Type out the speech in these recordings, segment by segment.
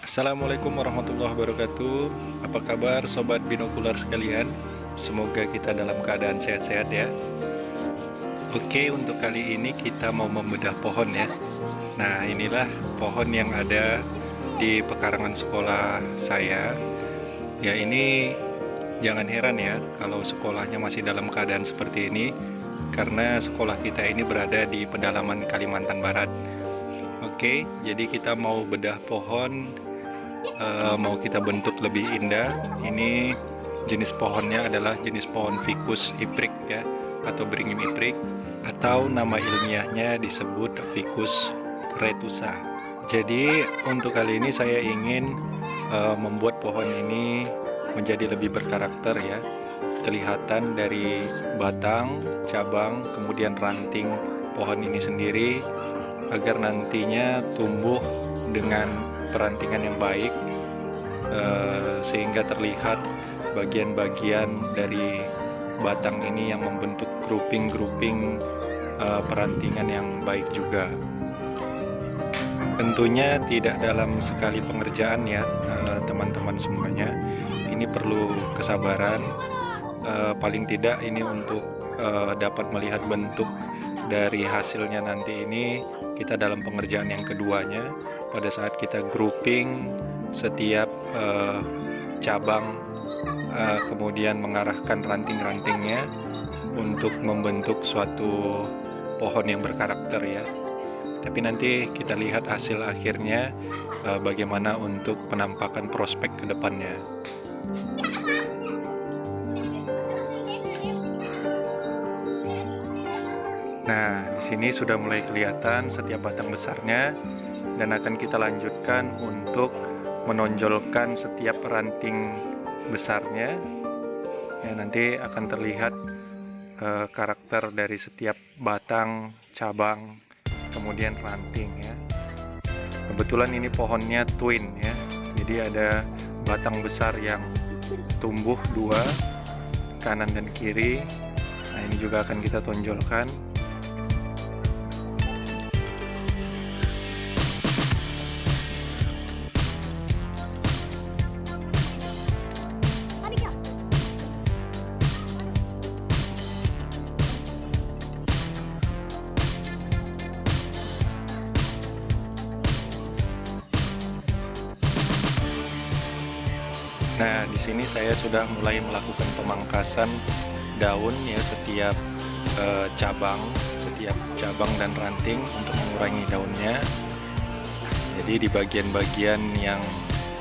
Assalamualaikum warahmatullahi wabarakatuh. Apa kabar sobat binokular sekalian? Semoga kita dalam keadaan sehat-sehat ya. Oke, untuk kali ini kita mau membedah pohon ya. Nah, inilah pohon yang ada di pekarangan sekolah saya. Ya, ini jangan heran ya kalau sekolahnya masih dalam keadaan seperti ini, karena sekolah kita ini berada di pedalaman Kalimantan Barat. Oke, jadi kita mau bedah pohon, mau kita bentuk lebih indah. Ini jenis pohonnya adalah jenis pohon Ficus ypres ya, atau beringin ypres, atau nama ilmiahnya disebut Ficus retusa. Jadi untuk kali ini saya ingin membuat pohon ini menjadi lebih berkarakter ya. Kelihatan dari batang, cabang, kemudian ranting pohon ini sendiri, agar nantinya tumbuh dengan perantingan yang baik, sehingga terlihat bagian-bagian dari batang ini yang membentuk grouping-grouping perantingan yang baik juga. Tentunya tidak dalam sekali pengerjaan ya teman-teman semuanya. Ini perlu kesabaran, paling tidak ini untuk dapat melihat bentuk dari hasilnya nanti ini. Kita dalam pengerjaan yang keduanya, pada saat kita grouping setiap cabang, kemudian mengarahkan ranting-rantingnya untuk membentuk suatu pohon yang berkarakter ya. Tapi nanti kita lihat hasil akhirnya bagaimana untuk penampakan prospek ke depannya. Nah, di sini sudah mulai kelihatan setiap batang besarnya, dan akan kita lanjutkan untuk menonjolkan setiap ranting besarnya. Ya, nanti akan terlihat karakter dari setiap batang, cabang, kemudian ranting ya. Kebetulan ini pohonnya twin ya, jadi ada batang besar yang tumbuh dua, kanan dan kiri. Nah, ini juga akan kita tonjolkan. Nah, di sini saya sudah mulai melakukan pemangkasan daun ya, setiap cabang dan ranting untuk mengurangi daunnya. Jadi di bagian-bagian yang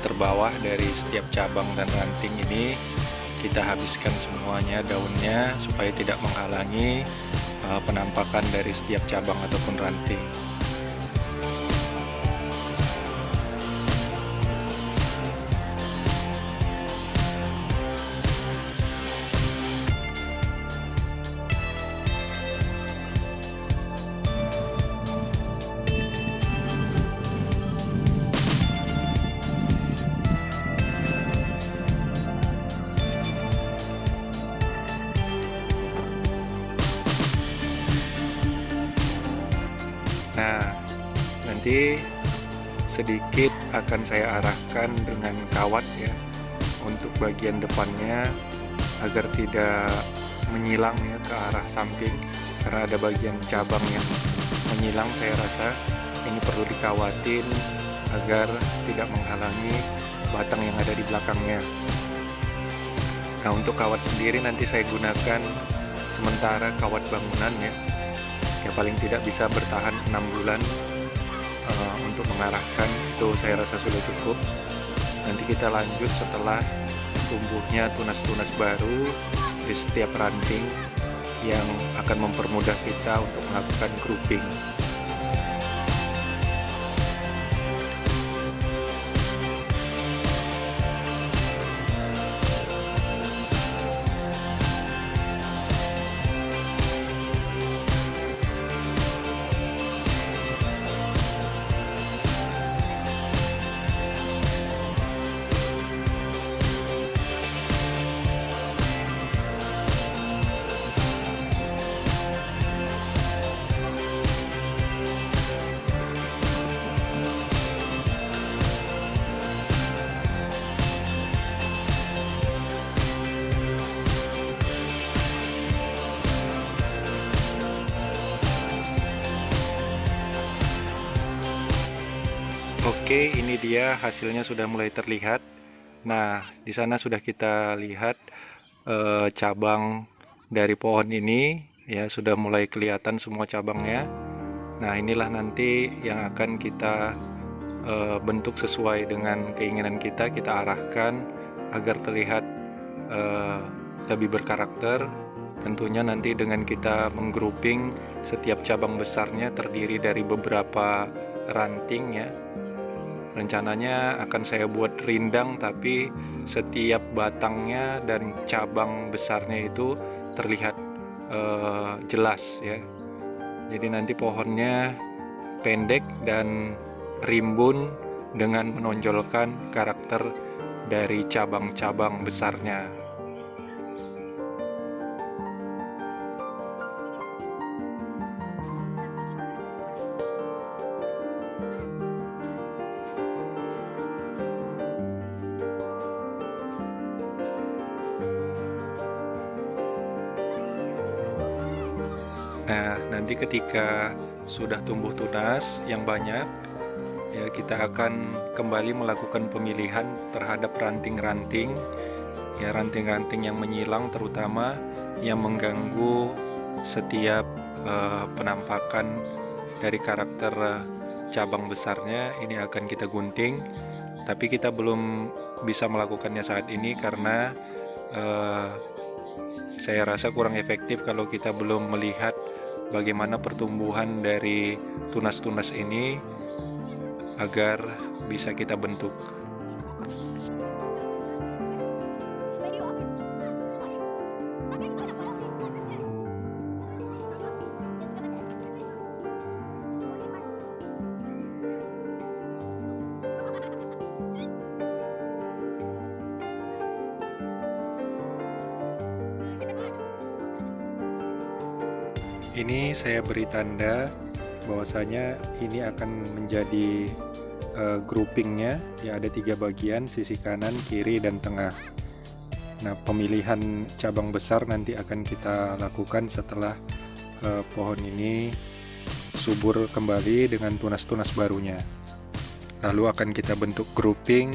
terbawah dari setiap cabang dan ranting ini kita habiskan semuanya daunnya supaya tidak menghalangi penampakan dari setiap cabang ataupun ranting. Nah, nanti sedikit akan saya arahkan dengan kawat ya untuk bagian depannya, agar tidak menyilang ya ke arah samping, karena ada bagian cabang yang menyilang. Saya rasa ini perlu dikawatin agar tidak menghalangi batang yang ada di belakangnya. Nah, untuk kawat sendiri nanti saya gunakan sementara kawat bangunan ya, paling tidak bisa bertahan 6 bulan. Untuk mengarahkan itu saya rasa sudah cukup. Nanti kita lanjut setelah tumbuhnya tunas-tunas baru di setiap ranting yang akan mempermudah kita untuk melakukan grouping. Oke, ini dia hasilnya sudah mulai terlihat. Nah, di sana sudah kita lihat cabang dari pohon ini ya, sudah mulai kelihatan semua cabangnya. Nah, inilah nanti yang akan kita bentuk sesuai dengan keinginan kita arahkan agar terlihat lebih berkarakter. Tentunya nanti dengan kita menggrouping setiap cabang besarnya terdiri dari beberapa ranting ya. Rencananya akan saya buat rindang, tapi setiap batangnya dan cabang besarnya itu terlihat jelas ya. Jadi nanti pohonnya pendek dan rimbun dengan menonjolkan karakter dari cabang-cabang besarnya. Nah, nanti ketika sudah tumbuh tunas yang banyak, ya kita akan kembali melakukan pemilihan terhadap ranting-ranting, ya ranting-ranting yang menyilang terutama yang mengganggu setiap penampakan dari karakter cabang besarnya. Ini akan kita gunting, tapi kita belum bisa melakukannya saat ini karena saya rasa kurang efektif kalau kita belum melihat bagaimana pertumbuhan dari tunas-tunas ini agar bisa kita bentuk. Ini saya beri tanda bahwasanya ini akan menjadi groupingnya, ya ada 3 bagian, sisi kanan, kiri, dan tengah. Nah, pemilihan cabang besar nanti akan kita lakukan setelah pohon ini subur kembali dengan tunas-tunas barunya. Lalu akan kita bentuk grouping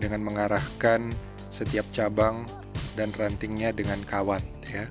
dengan mengarahkan setiap cabang dan rantingnya dengan kawat ya.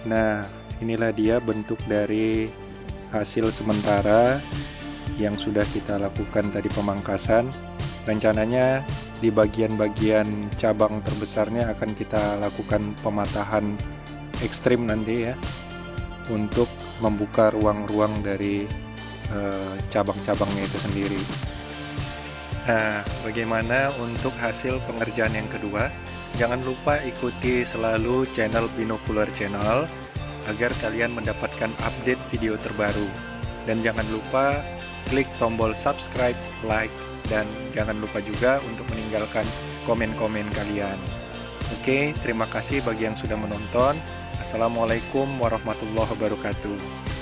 Nah, inilah dia bentuk dari hasil sementara yang sudah kita lakukan tadi pemangkasan. Rencananya di bagian-bagian cabang terbesarnya akan kita lakukan pematahan ekstrim nanti ya, untuk membuka ruang-ruang dari cabang-cabangnya itu sendiri. Nah, bagaimana untuk hasil pengerjaan yang kedua? Jangan lupa ikuti selalu channel Binocular Channel agar kalian mendapatkan update video terbaru. Dan jangan lupa klik tombol subscribe, like, dan jangan lupa juga untuk meninggalkan komen-komen kalian. Oke, terima kasih bagi yang sudah menonton. Assalamualaikum warahmatullahi wabarakatuh.